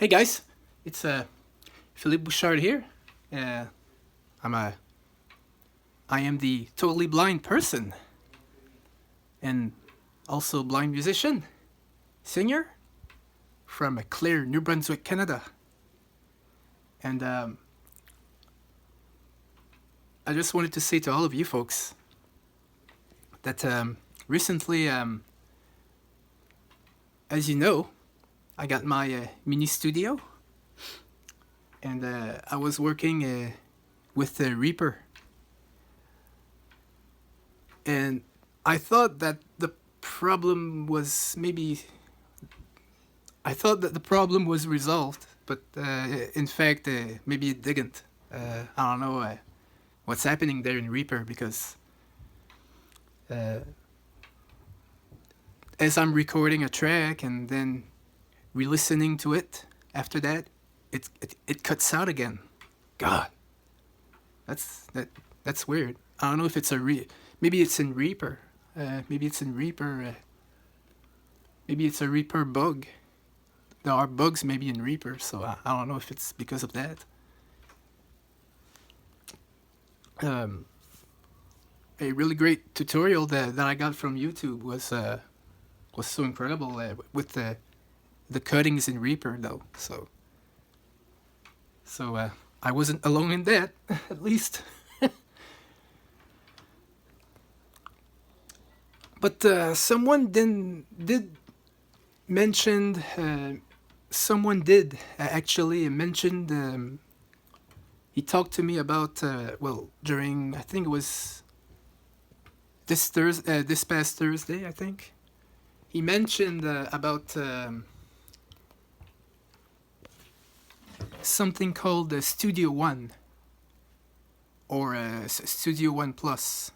Hey guys, it's Philippe Bouchard here. Uh, I am the totally blind person, and also blind musician, singer from Clare, New Brunswick, Canada. And I just wanted to say to all of you folks that recently, as you know, I got my mini studio, and I was working with the Reaper. And I thought that the problem was resolved, but in fact, maybe it didn't. I don't know what's happening there in Reaper, because as I'm recording a track and then re-listening to it after that, it cuts out again. God, that's weird. I don't know if it's maybe it's in Reaper. Maybe it's in Reaper. Maybe it's a Reaper bug. There are bugs maybe in Reaper, so I don't know if it's because of that. A really great tutorial that I got from YouTube was so incredible with the cuttings in Reaper, though. So I wasn't alone in that, at least. But someone actually mentioned. He talked to me about during, I think it was this past Thursday, I think. He mentioned about something called Studio One, or Studio One Plus.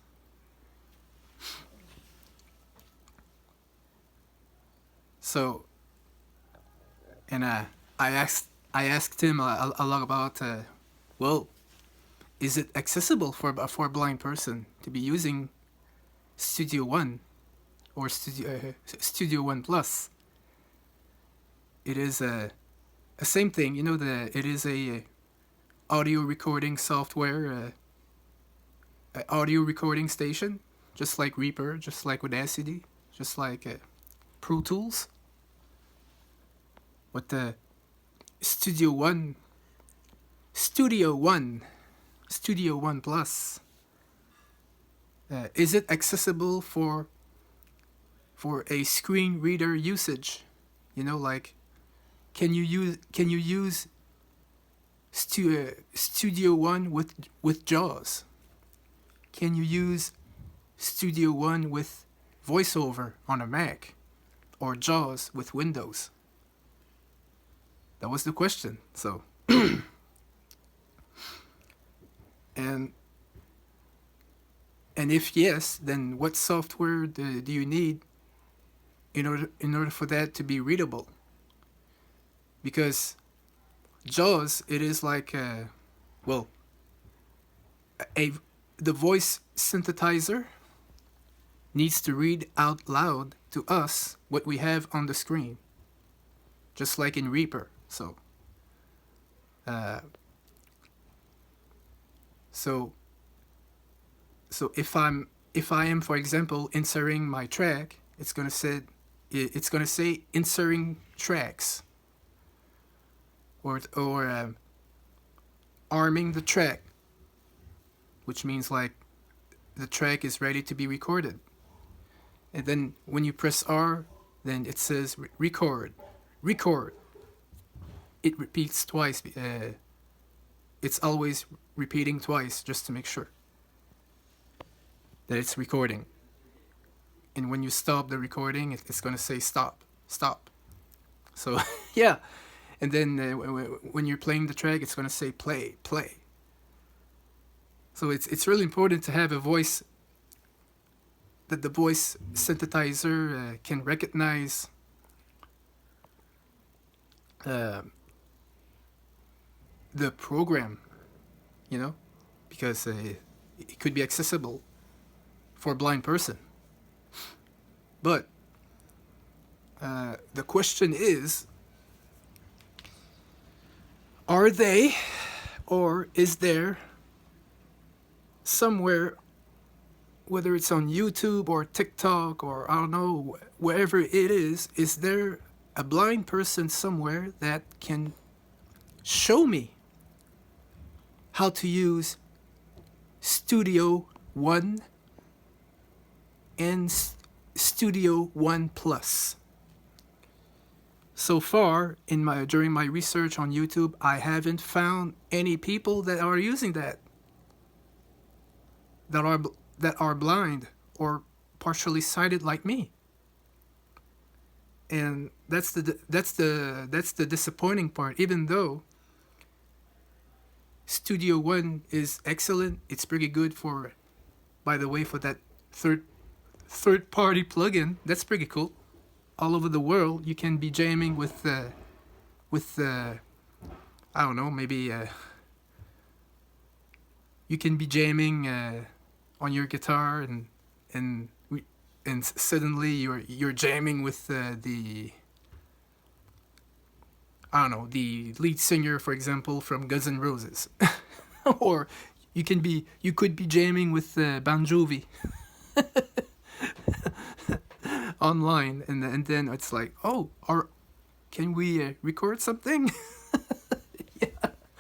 So, and I asked him a lot about is it accessible for a blind person to be using Studio One or Studio One Plus? It is a same thing, you know. It is a audio recording software, audio recording station, just like Reaper, just like Audacity, just like Pro Tools. But the Studio One Plus, is it accessible for a screen reader usage? You know, like, can you use Studio One with JAWS? Can you use Studio One with VoiceOver on a Mac, or JAWS with Windows? That was the question. So, and if yes, then what software do you need in order for that to be readable? Because JAWS, it is like the voice synthesizer needs to read out loud to us what we have on the screen, just like in Reaper. So if I am, for example, inserting my track, it's gonna say inserting tracks, or arming the track, which means like the track is ready to be recorded. And then when you press R, then it says record. It repeats twice. It's always repeating twice, just to make sure that it's recording. And when you stop the recording, it's going to say stop. So yeah. And then when you're playing the track, it's going to say play. So it's really important to have a voice that the voice synthesizer can recognize the program, you know, because it could be accessible for a blind person. But the question is, Are they, or is there somewhere, whether it's on YouTube or TikTok or I don't know, wherever it is there a blind person somewhere that can show me how to use Studio One and Studio One Plus? So far, during my research on YouTube, I haven't found any people that are using that are blind or partially sighted like me. And that's the disappointing part. Even though Studio One is excellent, it's pretty good for, by the way, for that third party plugin. That's pretty cool. All over the world, you can be jamming with I don't know, maybe you can be jamming on your guitar, and suddenly you're jamming with the I don't know, the lead singer, for example, from Guns N' Roses, or you could be jamming with Bon Jovi online, and then it's like, oh, can we record something? Yeah,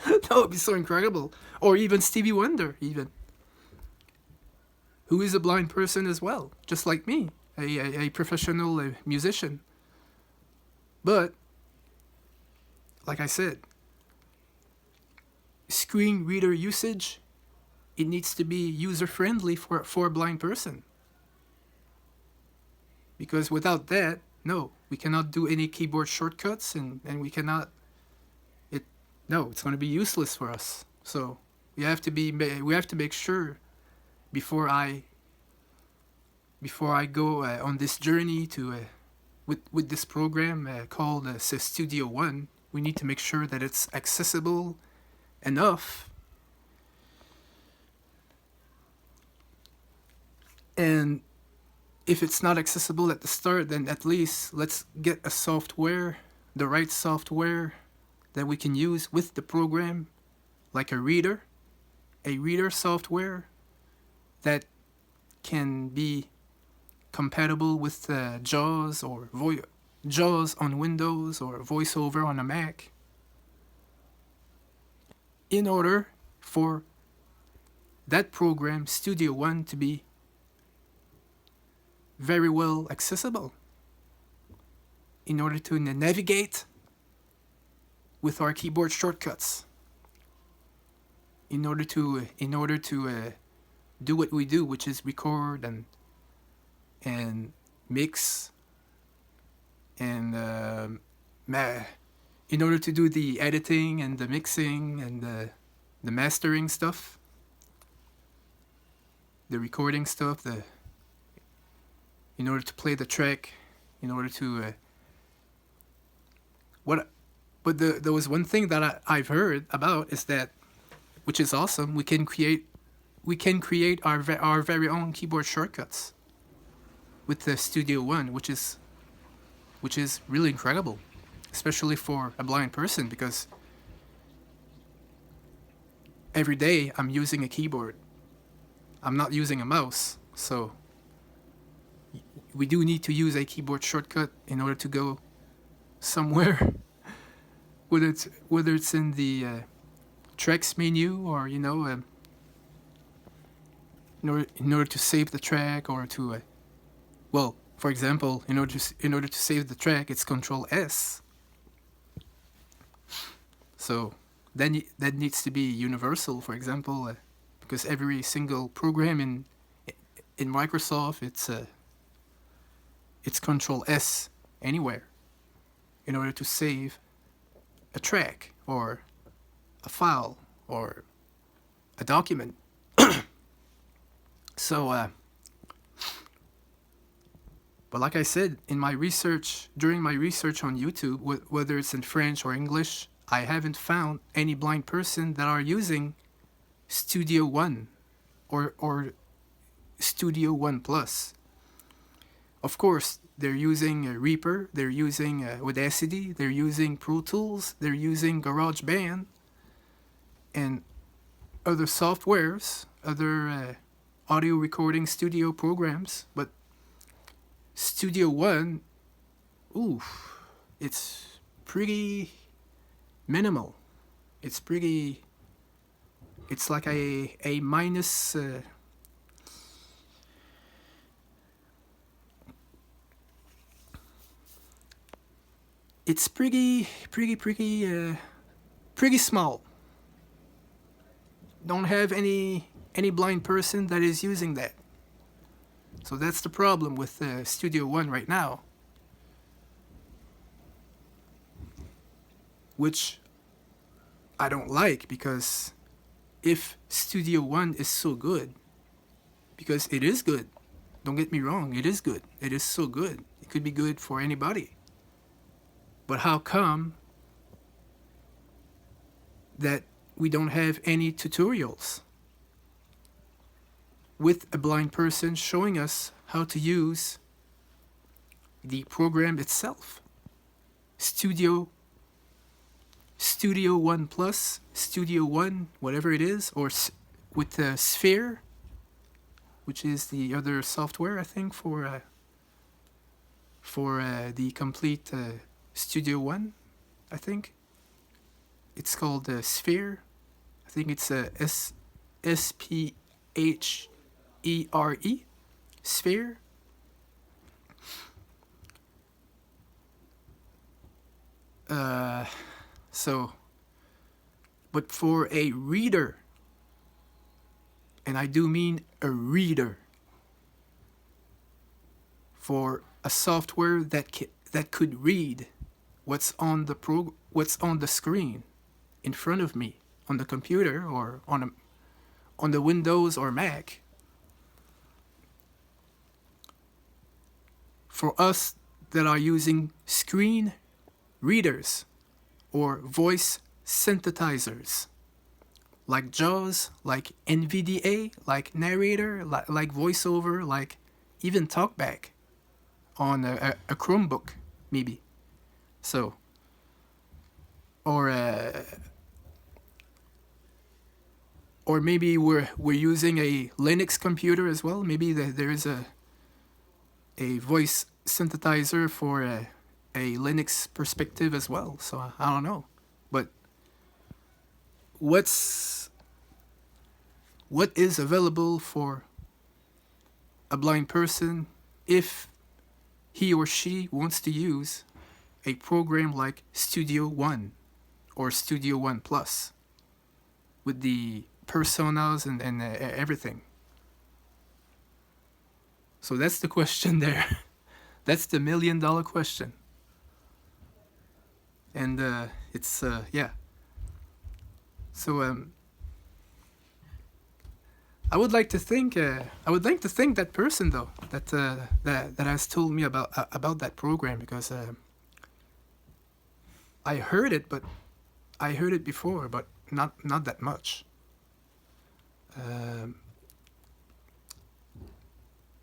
that would be so incredible. Or even Stevie Wonder, even, who is a blind person as well, just like me, a professional musician. But like I said, screen reader usage, it needs to be user friendly for a blind person. Because without that, no, we cannot do any keyboard shortcuts, and we cannot. It's going to be useless for us. So we have to make sure before I go on this journey to with this program called Studio One. We need to make sure that it's accessible enough, and if it's not accessible at the start, then at least let's get the right software that we can use with the program, like a reader software that can be compatible with JAWS or JAWS on Windows or VoiceOver on a Mac, in order for that program, Studio One, to be very well accessible, in order to navigate with our keyboard shortcuts, in order to do what we do, which is record and mix, and in order to do the editing and the mixing and the mastering stuff, the recording stuff, in order to play the track, in order to there was one thing that I've heard about, is that, which is awesome, we can create our very own keyboard shortcuts with the Studio One, which is really incredible, especially for a blind person, because every day I'm using a keyboard. I'm not using a mouse, so we do need to use a keyboard shortcut in order to go somewhere, whether it's in the tracks menu, or in order to save the track, or to for example, in order to save the track, it's Control S. So then that needs to be universal, for example, because every single program in Microsoft, it's Control S anywhere, in order to save a track or a file or a document. So but like I said, during my research on YouTube, whether it's in French or English, I haven't found any blind person that are using Studio One or Studio One Plus. Of course, they're using Reaper, they're using Audacity, they're using Pro Tools, they're using GarageBand, and other softwares, other audio recording studio programs, but Studio One, ooh, it's pretty minimal. It's pretty. It's like a minus. It's pretty small. Don't have any blind person that is using that. So that's the problem with Studio One right now, which I don't like, because if Studio One is so good, because it is good, don't get me wrong, it is good. It is so good. It could be good for anybody. But how come that we don't have any tutorials with a blind person showing us how to use the program itself? Studio One Plus, Studio One, whatever it is, or with the Sphere, which is the other software, I think, for the complete Studio One, I think. It's called Sphere. I think it's SPHERE, Sphere. So, but for a reader, and I do mean a reader, for a software that could read what's on the screen in front of me on the computer or on the Windows or Mac. For us that are using screen readers or voice synthesizers, like JAWS, like NVDA, like narrator, like voiceover, like even talkback on a Chromebook, maybe. So, or maybe we're using a Linux computer as well. Maybe there is a voice synthesizer for a Linux perspective as well. So I don't know, but what is available for a blind person if he or she wants to use a program like Studio One or Studio One Plus with the personas and everything? So that's the question there. That's the $1 million question. And it's yeah. So I would like to thank that person though that has told me about that program, because I heard it before, but not that much.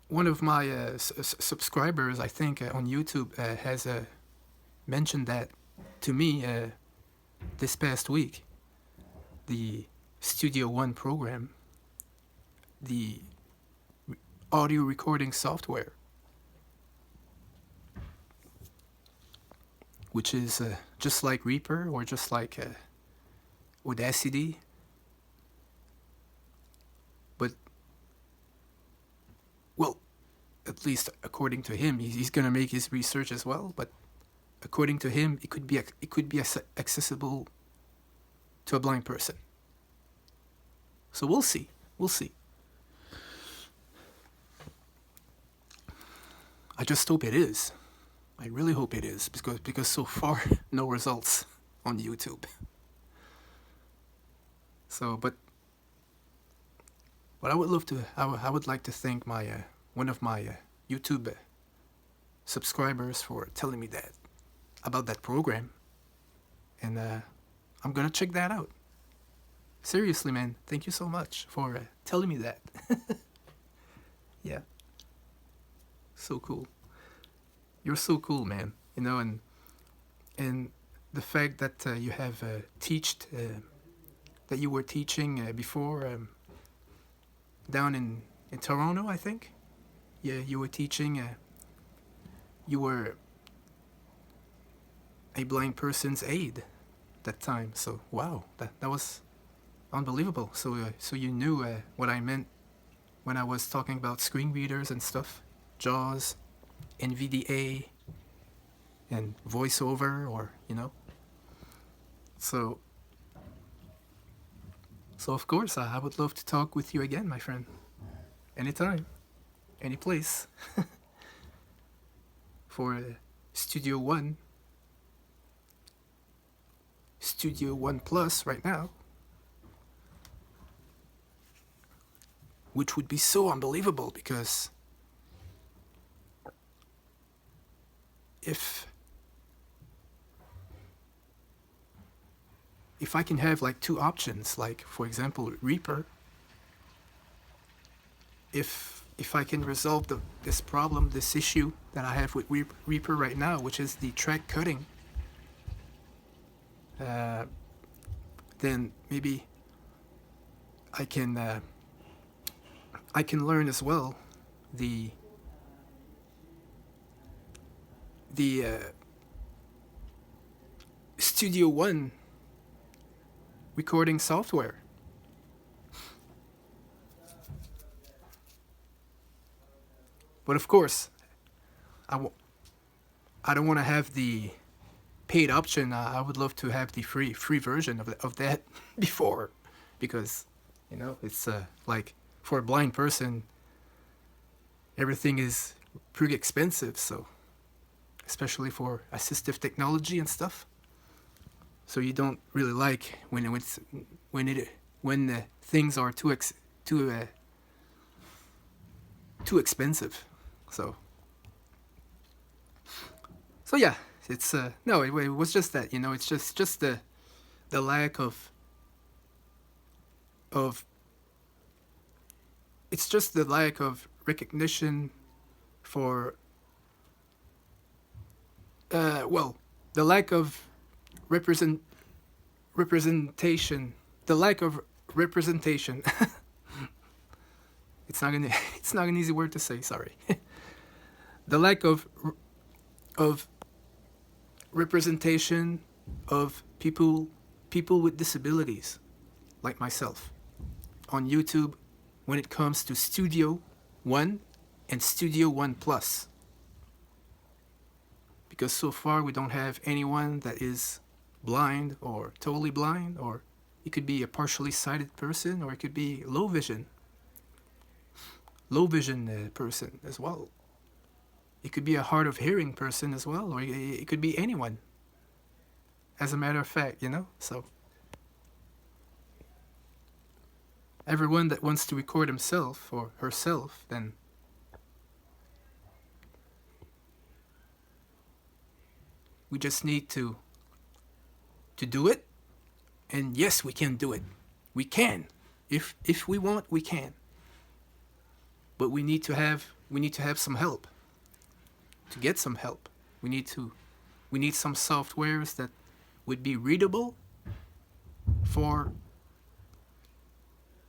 One of my subscribers, I think, on YouTube has mentioned that to me this past week. The Studio One program, the audio recording software, which is just like Reaper or just like Audacity, but, well, at least according to him, he's gonna make his research as well. But according to him, it could be accessible to a blind person. So we'll see. I just hope it is. I really hope it is, because so far no results on YouTube. So, but I would love to. I would like to thank my one of my YouTube subscribers for telling me that about that program, and I'm gonna check that out. Seriously, man, thank you so much for telling me that. Yeah, so cool. You're so cool, man. You know, and the fact that you have that you were teaching before down in Toronto, I think. Yeah, you were teaching. You were a blind person's aide that time. So wow, that was unbelievable. So you knew what I meant when I was talking about screen readers and stuff, JAWS, NVDA, and voiceover, or So of course I would love to talk with you again, my friend. Anytime, any place. For Studio One Plus right now, which would be so unbelievable, because if I can have like two options, like for example Reaper, if I can resolve this problem, this issue that I have with Reaper right now, which is the track cutting, then maybe I can learn as well the Studio One recording software. But of course, I don't want to have the paid option. I would love to have the free version of that before, because it's like for a blind person, everything is pretty expensive. So especially for assistive technology and stuff. So you don't really like when things are too expensive. So yeah, it's no, it was just that, it's just the lack of it's just the lack of recognition for the lack of representation, the lack of representation. It's not an easy word to say, sorry. The lack of representation of people with disabilities like myself on YouTube when it comes to Studio One and Studio One Plus. Because so far we don't have anyone that is blind or totally blind, or it could be a partially sighted person, or it could be low vision person as well. It could be a hard of hearing person as well, or it could be anyone, as a matter of fact, so everyone that wants to record himself or herself, then we just need to do it. And yes, we can do it. We can. If we want, we can. But we need to have some help. To get some help, we need some softwares that would be readable for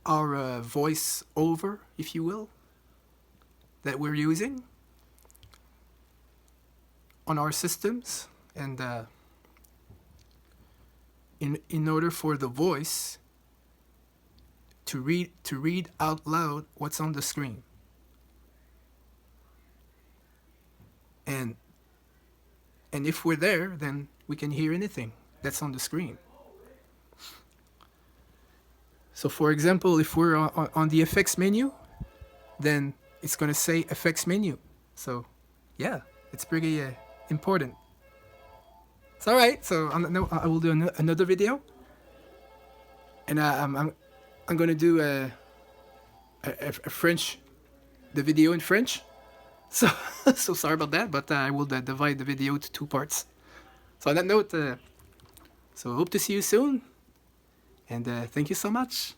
our voice over, if you will, that we're using on our systems. And in order for the voice to read out loud what's on the screen. And if we're there, then we can hear anything that's on the screen. So for example, if we're on the effects menu, then it's going to say effects menu. So yeah, it's pretty important. It's all right. So I will do another video, and I'm going to do a the video in French. So sorry about that, but I will divide the video to 2 parts. So on that note, so I hope to see you soon, and thank you so much.